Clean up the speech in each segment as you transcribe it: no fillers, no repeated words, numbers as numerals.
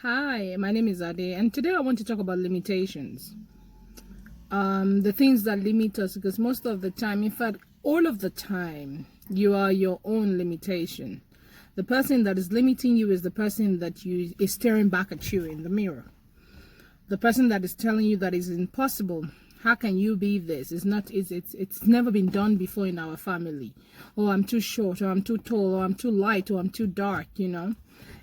Hi, my name is Ade, and today I want to talk about limitations. The things that limit us, because most of the time, in fact, all of the time, you are your own limitation. The person that is limiting you is the person that is staring back at you in the mirror. The person that is telling you that is impossible. How can you be this? It's never been done before in our family. Oh, I'm too short, or I'm too tall, or I'm too light, or I'm too dark,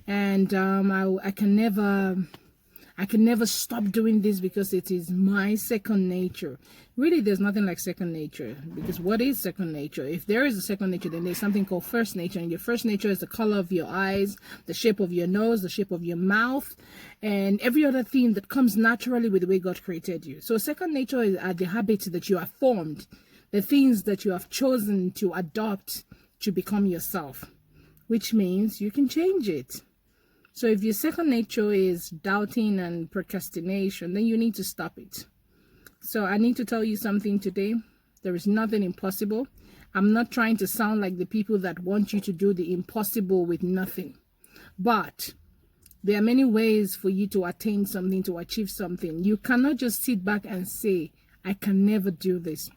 and I can never stop doing this because it is my second nature. Really, there's nothing like second nature, because what is second nature? If there is a second nature, then there's something called first nature, and your first nature is the color of your eyes, the shape of your nose, the shape of your mouth, and every other thing that comes naturally with the way God created you. So second nature are the habits that you have formed, the things that you have chosen to adopt to become yourself, which means you can change it. So if your second nature is doubting and procrastination, then you need to stop it. So I need to tell you something today. There is nothing impossible. I'm not trying to sound like the people that want you to do the impossible with nothing. But there are many ways for you to attain something, to achieve something. You cannot just sit back and say, I can never do this.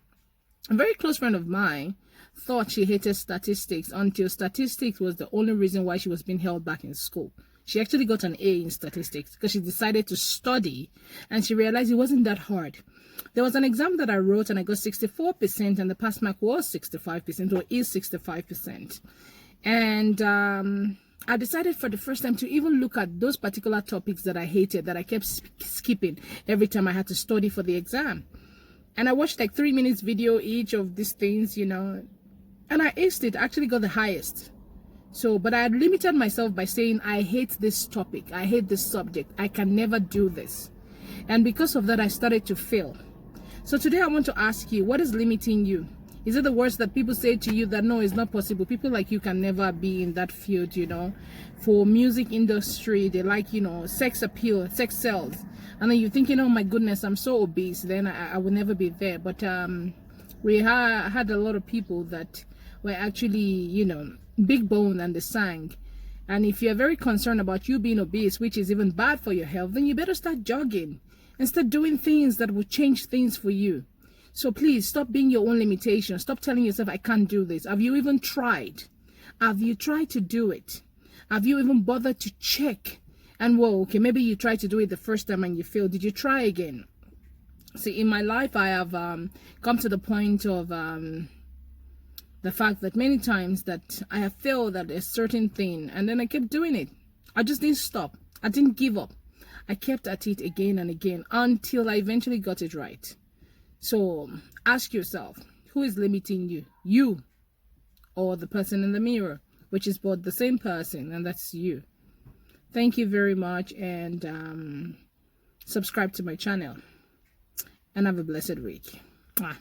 A very close friend of mine thought she hated statistics until statistics was the only reason why she was being held back in school. She actually got an A in statistics because she decided to study, and she realized it wasn't that hard. There was an exam that I wrote and I got 64%, and the pass mark was 65%, or is 65%. And I decided for the first time to even look at those particular topics that I hated, that I kept skipping every time I had to study for the exam. And I watched like 3 minutes video each of these things, and I aced it. I actually got the highest. So, but I had limited myself by saying, I hate this topic. I hate this subject. I can never do this. And because of that, I started to fail. So today I want to ask you, what is limiting you? Is it the words that people say to you that no, it's not possible? People like you can never be in that field, For music industry, they like, sex appeal, sex sells. And then you're thinking, oh my goodness, I'm so obese, then I will never be there. But we had a lot of people that were actually, big bone and they sang. And if you're very concerned about you being obese, which is even bad for your health, then you better start jogging and start doing things that will change things for you. So please stop being your own limitation. Stop telling yourself, I can't do this. Have you even tried? Have you tried to do it? Have you even bothered to check? And whoa, okay, maybe you tried to do it the first time and you failed. Did you try again? See, in my life, I have come to the point of the fact that many times that I have failed at a certain thing, and then I kept doing it. I just didn't stop. I didn't give up. I kept at it again and again until I eventually got it right. So ask yourself, who is limiting you? You or the person in the mirror, which is both the same person, and that's you. Thank you very much, and subscribe to my channel, and have a blessed week. Mwah.